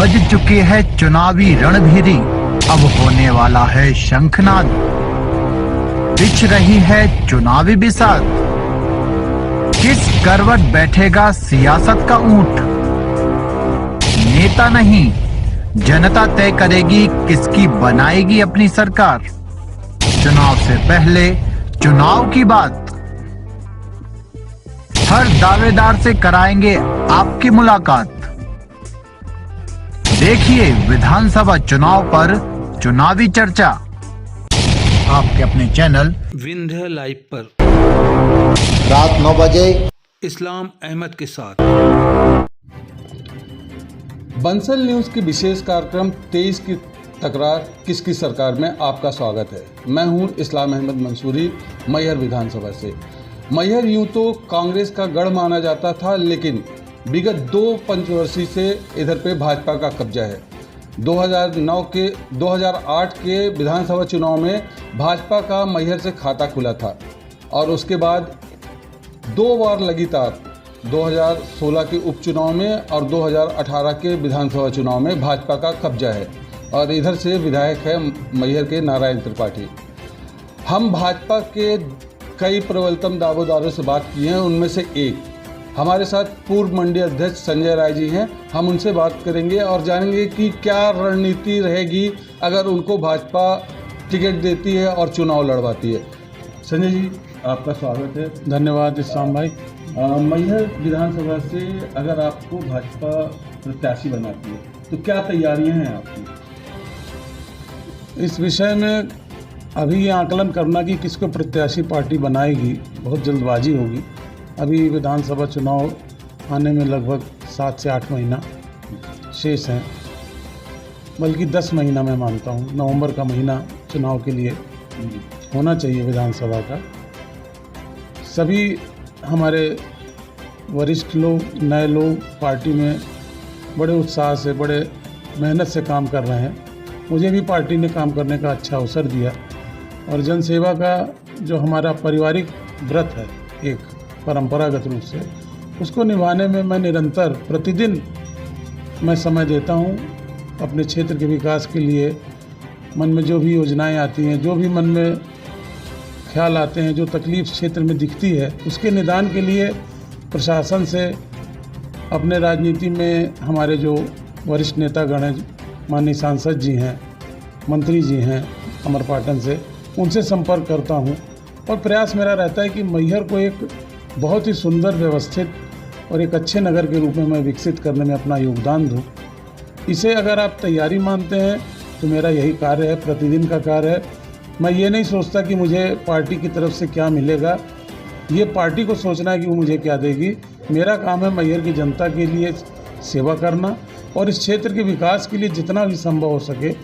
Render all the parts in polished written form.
बज चुके हैं चुनावी रणभेरी, अब होने वाला है शंखनाद। बिछ रही है चुनावी बिसात, किस करवट बैठेगा सियासत का ऊंट। नेता नहीं जनता तय करेगी किसकी बनाएगी अपनी सरकार। चुनाव से पहले चुनाव की बात, हर दावेदार से कराएंगे आपकी मुलाकात। देखिए विधानसभा चुनाव पर चुनावी चर्चा आपके अपने चैनल विंध्य लाइव पर रात 9 बजे इस्लाम अहमद के साथ। बंसल न्यूज की विशेष कार्यक्रम 23 की तकरार किसकी सरकार में आपका स्वागत है। मैं हूं इस्लाम अहमद मंसूरी, मैहर विधानसभा से। मैहर यूं तो कांग्रेस का गढ़ माना जाता था, लेकिन विगत 2 पंचवर्षीय से इधर पे भाजपा का कब्जा है। 2008 के विधानसभा चुनाव में भाजपा का मैहर से खाता खुला था और उसके बाद 2 बार लगातार 2016 के उपचुनाव में और 2018 के विधानसभा चुनाव में भाजपा का कब्जा है और इधर से विधायक है मैहर के नारायण त्रिपाठी। हम भाजपा के कई प्रबलतम दावेदारों से बात की है, उनमें से एक हमारे साथ पूर्व मंडी अध्यक्ष संजय राय जी हैं। हम उनसे बात करेंगे और जानेंगे कि क्या रणनीति रहेगी अगर उनको भाजपा टिकट देती है और चुनाव लड़वाती है। संजय जी, आपका स्वागत है। धन्यवाद इस्लाम भाई। मैहर विधानसभा से अगर आपको भाजपा प्रत्याशी बनाती है तो क्या तैयारियां हैं आपकी? इस विषय में अभी ये आकलन करना कि किसको प्रत्याशी पार्टी बनाएगी बहुत जल्दबाजी होगी। अभी विधानसभा चुनाव आने में लगभग 7 से 8 महीना शेष हैं, बल्कि 10 महीना मैं मानता हूँ। नवंबर का महीना चुनाव के लिए होना चाहिए विधानसभा का। सभी हमारे वरिष्ठ लोग, नए लोग पार्टी में बड़े उत्साह से, बड़े मेहनत से काम कर रहे हैं। मुझे भी पार्टी ने काम करने का अच्छा अवसर दिया और जनसेवा का जो हमारा पारिवारिक व्रत है, एक परंपरागत रूप से, उसको निभाने में मैं निरंतर प्रतिदिन मैं समय देता हूँ। अपने क्षेत्र के विकास के लिए मन में जो भी योजनाएं आती हैं, जो भी मन में ख्याल आते हैं, जो तकलीफ क्षेत्र में दिखती है, उसके निदान के लिए प्रशासन से, अपने राजनीति में हमारे जो वरिष्ठ नेतागण हैं, माननीय सांसद जी हैं, मंत्री जी हैं अमरपाटन से, उनसे संपर्क करता हूं और प्रयास मेरा रहता है कि मैहर को एक बहुत ही सुंदर, व्यवस्थित और एक अच्छे नगर के रूप में मैं विकसित करने में अपना योगदान दूं। इसे अगर आप तैयारी मानते हैं तो मेरा यही कार्य है, प्रतिदिन का कार्य है। मैं ये नहीं सोचता कि मुझे पार्टी की तरफ से क्या मिलेगा, ये पार्टी को सोचना है कि वो मुझे क्या देगी। मेरा काम है मैहर की जनता के लिए सेवा करना और इस क्षेत्र के विकास के लिए जितना भी संभव हो सके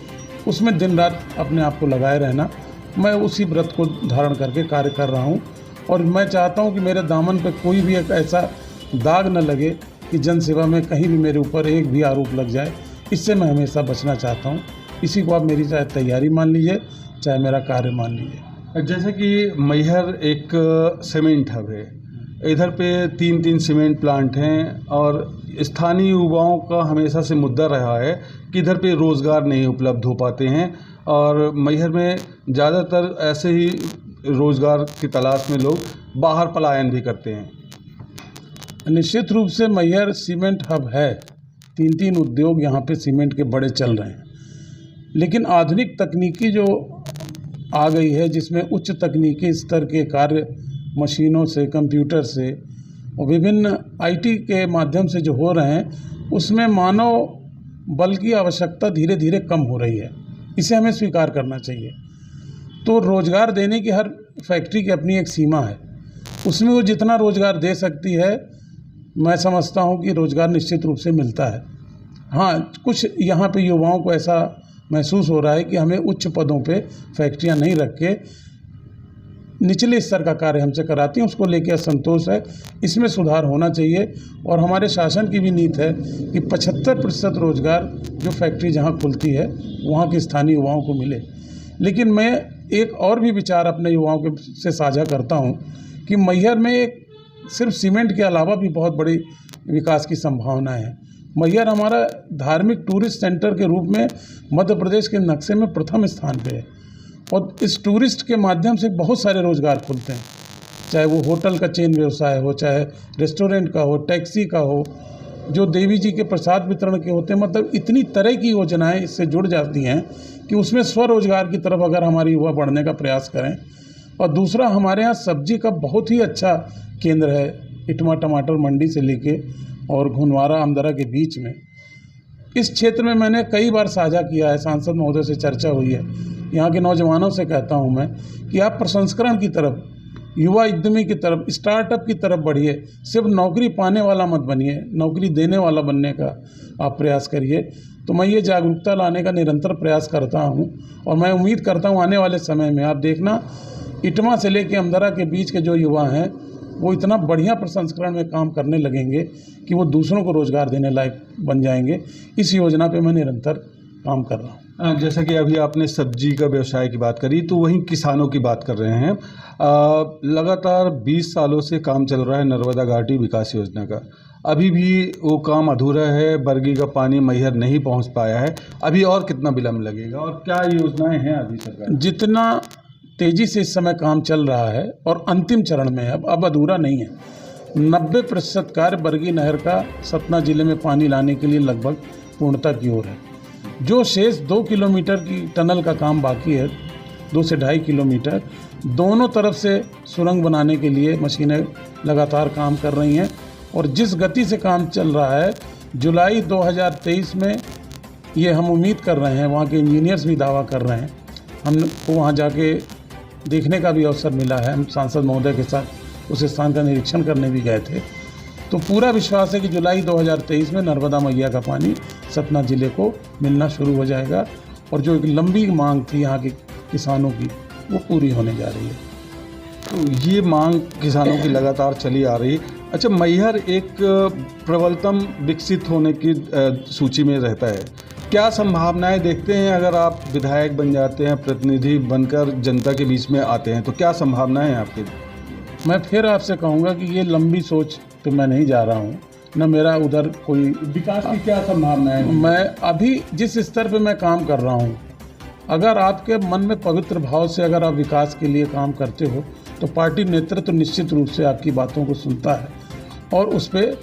उसमें दिन रात अपने आप को लगाए रहना। मैं उसी व्रत को धारण करके कार्य कर रहा हूं और मैं चाहता हूं कि मेरे दामन पे कोई भी एक ऐसा दाग न लगे कि जनसेवा में कहीं भी मेरे ऊपर एक भी आरोप लग जाए। इससे मैं हमेशा बचना चाहता हूं। इसी को आप मेरी चाहे तैयारी मान लीजिए, चाहे मेरा कार्य मान लीजिए। जैसे कि मैहर एक सीमेंट हब है, इधर पे 3 सीमेंट प्लांट हैं और स्थानीय युवाओं का हमेशा से मुद्दा रहा है कि इधर पे रोज़गार नहीं उपलब्ध हो पाते हैं और मैहर में ज़्यादातर ऐसे ही रोज़गार की तलाश में लोग बाहर पलायन भी करते हैं। निश्चित रूप से मैहर सीमेंट हब है। 3 उद्योग यहाँ पे सीमेंट के बड़े चल रहे हैं, लेकिन आधुनिक तकनीकी जो आ गई है, जिसमें उच्च तकनीकी स्तर के कार्य मशीनों से, कंप्यूटर से और विभिन्न आईटी के माध्यम से जो हो रहे हैं, उसमें मानव बल की आवश्यकता धीरे धीरे कम हो रही है। इसे हमें स्वीकार करना चाहिए। तो रोज़गार देने की हर फैक्ट्री की अपनी एक सीमा है, उसमें वो जितना रोज़गार दे सकती है, मैं समझता हूँ कि रोज़गार निश्चित रूप से मिलता है। हाँ, कुछ यहाँ पे युवाओं को ऐसा महसूस हो रहा है कि हमें उच्च पदों पे फैक्ट्रियाँ नहीं रख के निचले स्तर का कार्य हमसे कराती हैं, उसको लेकर असंतोष है। इसमें सुधार होना चाहिए और हमारे शासन की भी नीति है कि 75% रोज़गार जो फैक्ट्री जहाँ खुलती है वहाँ के स्थानीय युवाओं को मिले। लेकिन मैं एक और भी विचार अपने युवाओं के से साझा करता हूँ कि मैहर में एक सिर्फ सीमेंट के अलावा भी बहुत बड़ी विकास की संभावना है। मैहर हमारा धार्मिक टूरिस्ट सेंटर के रूप में मध्य प्रदेश के नक्शे में प्रथम स्थान पे है और इस टूरिस्ट के माध्यम से बहुत सारे रोजगार खुलते हैं, चाहे वो होटल का चेन व्यवसाय हो, चाहे रेस्टोरेंट का हो, टैक्सी का हो, जो देवी जी के प्रसाद वितरण के होते हैं। मतलब इतनी तरह की योजनाएं इससे जुड़ जाती हैं कि उसमें स्वरोजगार की तरफ अगर हमारी युवा बढ़ने का प्रयास करें। और दूसरा, हमारे यहाँ सब्जी का बहुत ही अच्छा केंद्र है, इटमा टमाटर मंडी से लेके और घुनवारा अमदरा के बीच में। इस क्षेत्र में मैंने कई बार साझा किया है, सांसद महोदय से चर्चा हुई है। यहाँ के नौजवानों से कहता हूँ मैं कि आप प्रसंस्करण की तरफ, युवा उद्यमी की तरफ, स्टार्टअप की तरफ बढ़िए। सिर्फ नौकरी पाने वाला मत बनिए, नौकरी देने वाला बनने का आप प्रयास करिए। तो मैं ये जागरूकता लाने का निरंतर प्रयास करता हूँ और मैं उम्मीद करता हूँ आने वाले समय में आप देखना, इटमा से लेके अमदरा के बीच के जो युवा हैं वो इतना बढ़िया प्रसंस्करण में काम करने लगेंगे कि वो दूसरों को रोजगार देने लायक बन जाएंगे। इस योजना पे मैं निरंतर काम कर रहा हूँ। जैसा कि अभी आपने सब्जी का व्यवसाय की बात करी, तो वहीं किसानों की बात कर रहे हैं। लगातार 20 सालों से काम चल रहा है नर्मदा घाटी विकास योजना का, अभी भी वो काम अधूरा है, बरगी का पानी मैहर नहीं पहुंच पाया है। अभी और कितना विलम्ब लगेगा और क्या योजनाएं हैं अभी सरकार? जितना तेज़ी से इस समय काम चल रहा है और अंतिम चरण में है, अब अधूरा नहीं है। 90% कार्य बरगी नहर का सतना जिले में पानी लाने के लिए लगभग पूर्णता की ओर है। जो शेष 2 किलोमीटर की टनल का काम बाकी है, 2 से 2.5 किलोमीटर, दोनों तरफ से सुरंग बनाने के लिए मशीनें लगातार काम कर रही हैं और जिस गति से काम चल रहा है, जुलाई 2023 में ये हम उम्मीद कर रहे हैं, वहाँ के इंजीनियर्स भी दावा कर रहे हैं। हमको वहाँ जाके देखने का भी अवसर मिला है, हम सांसद महोदय के साथ उस स्थान का निरीक्षण करने भी गए थे। तो पूरा विश्वास है कि जुलाई 2023 में नर्मदा मैया का पानी सतना ज़िले को मिलना शुरू हो जाएगा और जो एक लंबी मांग थी यहाँ के किसानों की, वो पूरी होने जा रही है। तो ये मांग किसानों की लगातार चली आ रही। अच्छा, मैहर एक प्रबलतम विकसित होने की सूची में रहता है, क्या संभावनाएं देखते हैं अगर आप विधायक बन जाते हैं, प्रतिनिधि बनकर जनता के बीच में आते हैं, तो क्या संभावनाएं हैं आपकी? मैं फिर आपसे कहूँगा कि ये लंबी सोच पे मैं नहीं जा रहा हूँ, न मेरा उधर कोई विकास की क्या संभावनाएं हैं? मैं अभी जिस स्तर पे मैं काम कर रहा हूँ, अगर आपके मन में पवित्र भाव से अगर आप विकास के लिए काम करते हो तो पार्टी नेतृत्व निश्चित रूप से आपकी बातों को सुनता है और उस पर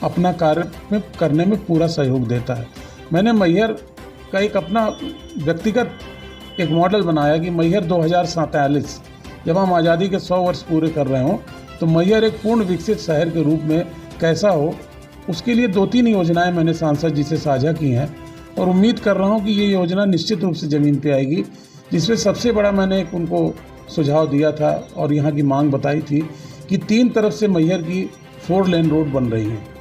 अपना कार्य करने में पूरा सहयोग देता है। मैंने मैहर का एक अपना व्यक्तिगत एक मॉडल बनाया कि मैहर 2047, जब हम आज़ादी के 100 वर्ष पूरे कर रहे हों, तो मैहर एक पूर्ण विकसित शहर के रूप में कैसा हो, उसके लिए 2-3 योजनाएं मैंने सांसद जी से साझा की हैं और उम्मीद कर रहा हूं कि ये योजना निश्चित रूप से ज़मीन पे आएगी। जिसमें सबसे बड़ा मैंने एक उनको सुझाव दिया था और यहाँ की मांग बताई थी कि 3 तरफ से मैहर की 4 लेन रोड बन रही है।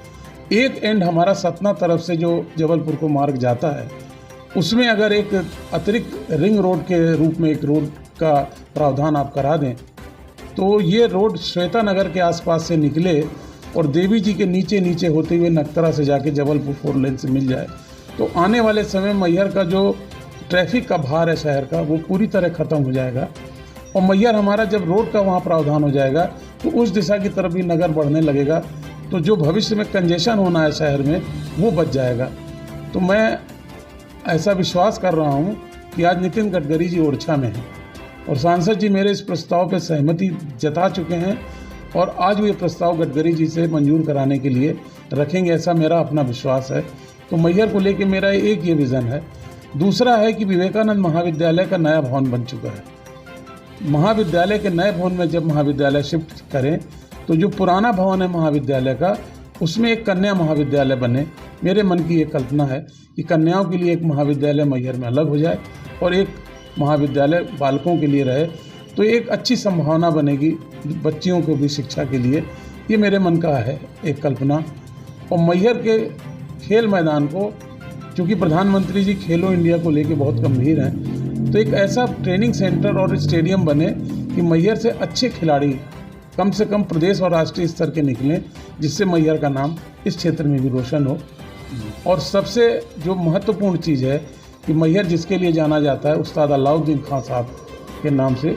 एक एंड हमारा सतना तरफ से जो जबलपुर को मार्ग जाता है, उसमें अगर एक अतिरिक्त रिंग रोड के रूप में एक रोड का प्रावधान आप करा दें, तो ये रोड श्वेता नगर के आसपास से निकले और देवी जी के नीचे नीचे होते हुए नक्तरा से जाके जबलपुर 4 लेन से मिल जाए, तो आने वाले समय मैहर का जो ट्रैफिक का भार है शहर का, वो पूरी तरह ख़त्म हो जाएगा। और मैहर हमारा जब रोड का वहाँ प्रावधान हो जाएगा तो उस दिशा की तरफ भी नगर बढ़ने लगेगा, तो जो भविष्य में कंजेशन होना है शहर में, वो बच जाएगा। तो मैं ऐसा विश्वास कर रहा हूँ कि आज नितिन गडकरी जी ओरछा में हैं और सांसद जी मेरे इस प्रस्ताव पर सहमति जता चुके हैं और आज वो ये प्रस्ताव गडकरी जी से मंजूर कराने के लिए रखेंगे, ऐसा मेरा अपना विश्वास है। तो मैहर को लेके मेरा एक ये विज़न है। दूसरा है कि विवेकानंद महाविद्यालय का नया भवन बन चुका है। महाविद्यालय के नए भवन में जब महाविद्यालय शिफ्ट करें तो जो पुराना भवन है महाविद्यालय का, उसमें एक कन्या महाविद्यालय बने। मेरे मन की ये कल्पना है कि कन्याओं के लिए एक महाविद्यालय मैहर में अलग हो जाए और एक महाविद्यालय बालकों के लिए रहे, तो एक अच्छी संभावना बनेगी बच्चियों को भी शिक्षा के लिए। ये मेरे मन का है एक कल्पना। और मैहर के खेल मैदान को, चूँकि प्रधानमंत्री जी खेलो इंडिया को लेके बहुत गंभीर हैं, तो एक ऐसा ट्रेनिंग सेंटर और स्टेडियम बने कि मैहर से अच्छे खिलाड़ी कम से कम प्रदेश और राष्ट्रीय स्तर के निकलें, जिससे मैहर का नाम इस क्षेत्र में भी रोशन हो। और सबसे जो महत्वपूर्ण चीज़ है कि मैहर जिसके लिए जाना जाता है उस्ताद अलाउद्दीन खां साहब के नाम से,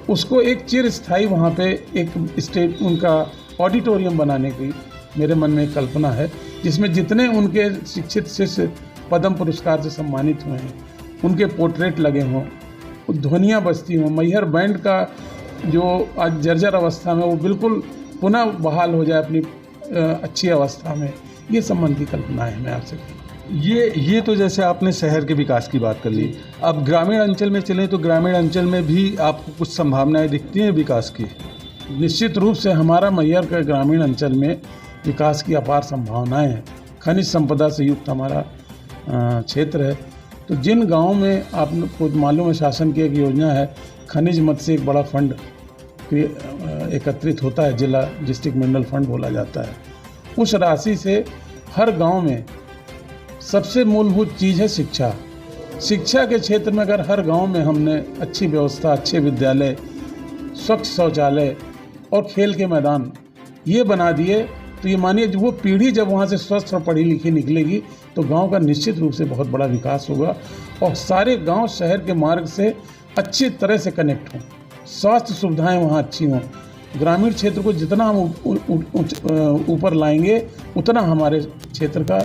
उसको एक चिरस्थायी वहाँ पे एक स्टेट उनका ऑडिटोरियम बनाने की मेरे मन में एक कल्पना है, इसमें जितने उनके शिक्षित शिष्य पद्म पुरस्कार से सम्मानित हुए हैं उनके पोर्ट्रेट लगे हों, ध्वनियाँ बजती हों, मैहर बैंड का जो आज जर्जर अवस्था में वो बिल्कुल पुनः बहाल हो जाए अपनी अच्छी अवस्था में, ये सब मन की कल्पना है। मैं आपसे ये तो जैसे आपने शहर के विकास की बात कर ली, अब ग्रामीण अंचल में चलें तो ग्रामीण अंचल में भी आपको कुछ संभावनाएं दिखती हैं विकास की? निश्चित रूप से हमारा मैहर के ग्रामीण अंचल में विकास की अपार संभावनाएं हैं। खनिज संपदा से युक्त हमारा क्षेत्र है। तो जिन गांवों में आपको मालूम है शासन की एक योजना है, खनिज मद से एक बड़ा फंड एकत्रित होता है, जिला डिस्ट्रिक्ट मिनरल फंड बोला जाता है। उस राशि से हर गांव में सबसे मूलभूत चीज़ है शिक्षा। शिक्षा के क्षेत्र में अगर हर गांव में हमने अच्छी व्यवस्था, अच्छे विद्यालय, स्वच्छ शौचालय और खेल के मैदान ये बना दिए तो ये मानिए वो पीढ़ी जब वहाँ से स्वस्थ और पढ़ी लिखी निकलेगी तो गांव का निश्चित रूप से बहुत बड़ा विकास होगा और सारे गांव शहर के मार्ग से अच्छी तरह से कनेक्ट हों, स्वास्थ्य सुविधाएं वहाँ अच्छी हों। ग्रामीण क्षेत्र को जितना हम ऊपर लाएंगे उतना हमारे क्षेत्र का,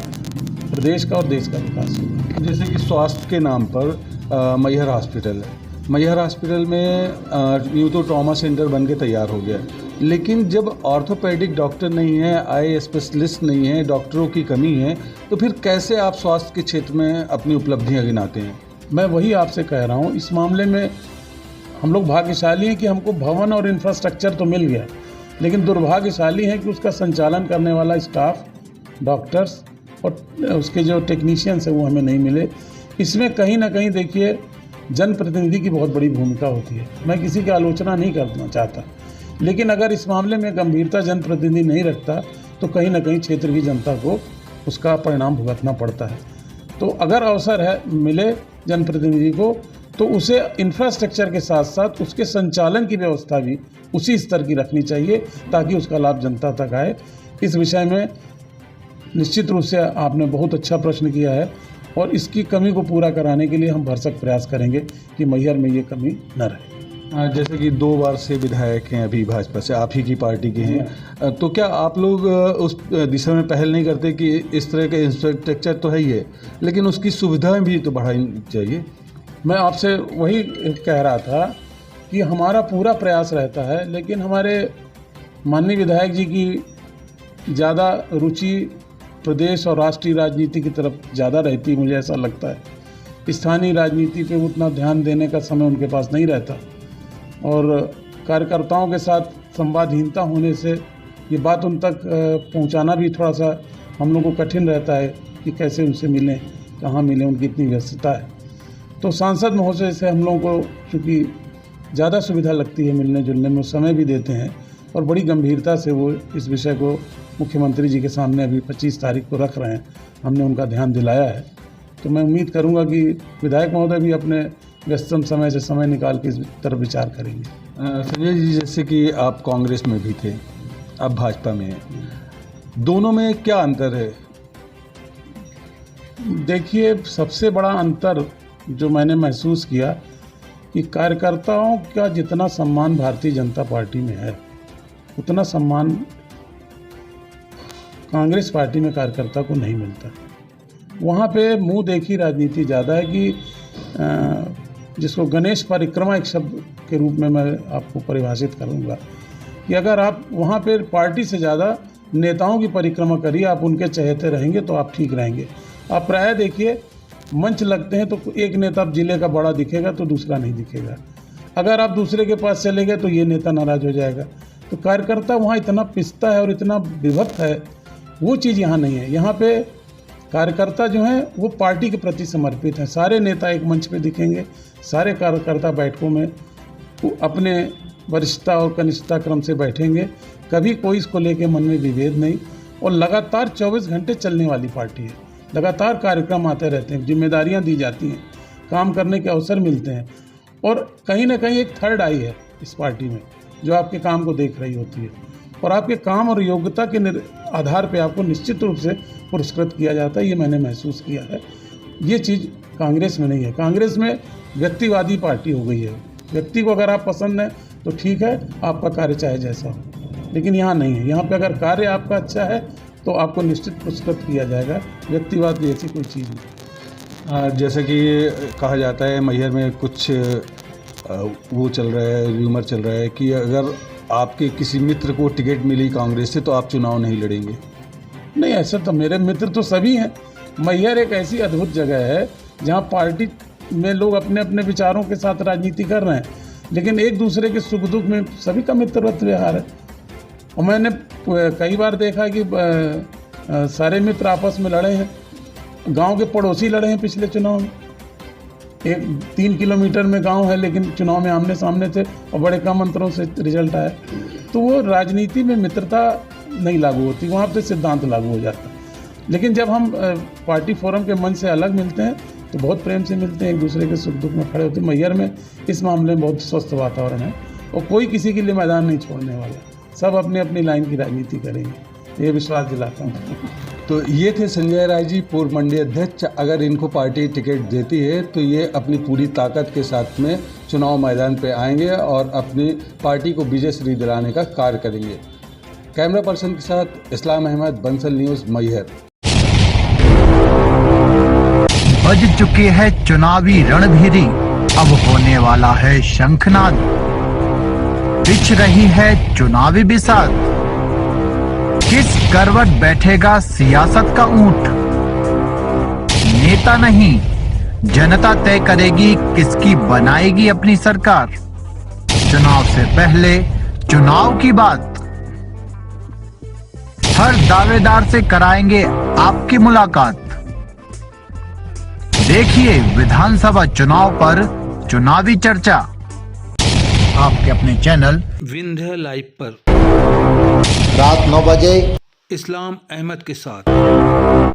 प्रदेश का और देश का विकास होगा। जैसे कि स्वास्थ्य के नाम पर मैहर हॉस्पिटल है, मैहर हॉस्पिटल में यूँ तो ट्रॉमा सेंटर बन के तैयार हो गया, लेकिन जब ऑर्थोपेडिक डॉक्टर नहीं है, आई स्पेशलिस्ट नहीं है, डॉक्टरों की कमी है, तो फिर कैसे आप स्वास्थ्य के क्षेत्र में अपनी उपलब्धियां गिनाते हैं? मैं वही आपसे कह रहा हूँ, इस मामले में हम लोग भाग्यशाली हैं कि हमको भवन और इंफ्रास्ट्रक्चर तो मिल गया, लेकिन दुर्भाग्यशाली है कि उसका संचालन करने वाला स्टाफ, डॉक्टर्स और उसके जो टेक्नीशियंस हैं वो हमें नहीं मिले। इसमें कहीं ना कहीं देखिए जनप्रतिनिधि की बहुत बड़ी भूमिका होती है। मैं किसी की आलोचना नहीं करना चाहता, लेकिन अगर इस मामले में गंभीरता जनप्रतिनिधि नहीं रखता तो कहीं ना कहीं क्षेत्र की जनता को उसका परिणाम भुगतना पड़ता है। तो अगर अवसर है मिले जनप्रतिनिधि को तो उसे इंफ्रास्ट्रक्चर के साथ साथ उसके संचालन की व्यवस्था भी उसी स्तर की रखनी चाहिए ताकि उसका लाभ जनता तक आए। इस विषय में निश्चित रूप से आपने बहुत अच्छा प्रश्न किया है और इसकी कमी को पूरा कराने के लिए हम भरसक प्रयास करेंगे कि मैहर में ये कमी न रहे। जैसे कि 2 बार से विधायक हैं अभी भाजपा से, आप ही की पार्टी के हैं, तो क्या आप लोग उस दिशा में पहल नहीं करते कि इस तरह के इंफ्रास्ट्रक्चर तो है ही है लेकिन उसकी सुविधाएं भी तो बढ़ानी चाहिए? मैं आपसे वही कह रहा था कि हमारा पूरा प्रयास रहता है, लेकिन हमारे माननीय विधायक जी की ज़्यादा रुचि प्रदेश और राष्ट्रीय राजनीति की तरफ ज़्यादा रहती है, मुझे ऐसा लगता है। स्थानीय राजनीति पे उतना ध्यान देने का समय उनके पास नहीं रहता और कार्यकर्ताओं के साथ संवादहीनता होने से ये बात उन तक पहुंचाना भी थोड़ा सा हम लोग को कठिन रहता है कि कैसे उनसे मिलें, कहाँ मिलें, उनकी इतनी व्यस्तता है। तो सांसद महोदय से हम लोगों को चूँकि ज़्यादा सुविधा लगती है मिलने जुलने में, समय भी देते हैं और बड़ी गंभीरता से वो इस विषय को मुख्यमंत्री जी के सामने अभी 25 तारीख को रख रहे हैं। हमने उनका ध्यान दिलाया है, तो मैं उम्मीद करूंगा कि विधायक महोदय भी अपने व्यस्तम समय से समय निकाल के इस तरफ विचार करेंगे। संजय जी, जैसे कि आप कांग्रेस में भी थे, अब भाजपा में हैं, दोनों में क्या अंतर है? देखिए, सबसे बड़ा अंतर जो मैंने महसूस किया कि कार्यकर्ताओं का जितना सम्मान भारतीय जनता पार्टी में है उतना सम्मान कांग्रेस पार्टी में कार्यकर्ता को नहीं मिलता। वहाँ पे मुंह देखी राजनीति ज़्यादा है कि जिसको गणेश परिक्रमा एक शब्द के रूप में मैं आपको परिभाषित करूँगा कि अगर आप वहाँ पे पार्टी से ज़्यादा नेताओं की परिक्रमा करिए, आप उनके चहेते रहेंगे तो आप ठीक रहेंगे। आप प्रायः देखिए मंच लगते हैं तो एक नेता जिले का बड़ा दिखेगा तो दूसरा नहीं दिखेगा। अगर आप दूसरे के पास चले गए तो ये नेता नाराज़ हो जाएगा। तो कार्यकर्ता वहाँ इतना पिसता है और इतना विभक्त है, वो चीज़ यहाँ नहीं है। यहाँ पे कार्यकर्ता जो हैं वो पार्टी के प्रति समर्पित हैं। सारे नेता एक मंच पे दिखेंगे, सारे कार्यकर्ता बैठकों में अपने वरिष्ठता और कनिष्ठता क्रम से बैठेंगे, कभी कोई इसको लेके मन में विभेद नहीं और लगातार 24 घंटे चलने वाली पार्टी है। लगातार कार्यक्रम आते रहते हैं, जिम्मेदारियां दी जाती हैं, काम करने के अवसर मिलते हैं और कहीं ना कहीं एक थर्ड आई है इस पार्टी में जो आपके काम को देख रही होती है और आपके काम और योग्यता के आधार पे आपको निश्चित रूप से पुरस्कृत किया जाता है। ये मैंने महसूस किया है। ये चीज़ कांग्रेस में नहीं है। कांग्रेस में व्यक्तिवादी पार्टी हो गई है। व्यक्ति को अगर आप पसंद हैं तो ठीक है, आपका कार्य चाहे जैसा हो, लेकिन यहाँ नहीं है। यहाँ पे अगर कार्य आपका अच्छा है तो आपको निश्चित पुरस्कृत किया जाएगा। व्यक्तिवाद की ऐसी कोई चीज़ नहीं। जैसे कि कहा जाता है मैहर में कुछ वो चल रहा है, र्यूमर चल रहा है कि अगर आपके किसी मित्र को टिकट मिली कांग्रेस से तो आप चुनाव नहीं लड़ेंगे। नहीं, ऐसा तो मेरे मित्र तो सभी हैं। मैहर एक ऐसी अद्भुत जगह है जहाँ पार्टी में लोग अपने अपने विचारों के साथ राजनीति कर रहे हैं, लेकिन एक दूसरे के सुख दुख में सभी का मित्रवत व्यवहार है। और मैंने कई बार देखा कि सारे मित्र आपस में लड़े हैं। गांव के पड़ोसी लड़े हैं पिछले चुनाव में। 3 किलोमीटर में गांव है, लेकिन चुनाव में आमने सामने थे और बड़े कम अंतरों से रिजल्ट आया। तो वो राजनीति में मित्रता नहीं लागू होती, वहाँ पे सिद्धांत लागू हो जाता है। लेकिन जब हम पार्टी फोरम के मंच से अलग मिलते हैं तो बहुत प्रेम से मिलते हैं, एक दूसरे के सुख दुख में खड़े होते हैं। मैहर में इस मामले में बहुत स्वस्थ वातावरण है और कोई किसी के लिए मैदान नहीं छोड़ने वाला। सब अपनी अपनी लाइन की राजनीति करेंगे, ये विश्वास दिलाता हूँ। तो ये थे संजय राय जी, पूर्व मंडी अध्यक्ष। अगर इनको पार्टी टिकट देती है तो ये अपनी पूरी ताकत के साथ में चुनाव मैदान पे आएंगे और अपनी पार्टी को विजय श्री दिलाने का कार्य करेंगे। कैमरा पर्सन के साथ इस्लाम अहमद, बंसल न्यूज़, मैहर। बज चुके हैं चुनावी रणभेरी, अब होने वाला है शंखनाद। बिछ रही है चुनावी बिसात, किस करवट बैठेगा सियासत का ऊंट। नेता नहीं, जनता तय करेगी किसकी बनाएगी अपनी सरकार। चुनाव से पहले चुनाव की बात, हर दावेदार से कराएंगे आपकी मुलाकात। देखिए विधानसभा चुनाव पर चुनावी चर्चा, आपके अपने चैनल विंध्य लाइव पर रात 9 बजे इस्लाम अहमद के साथ।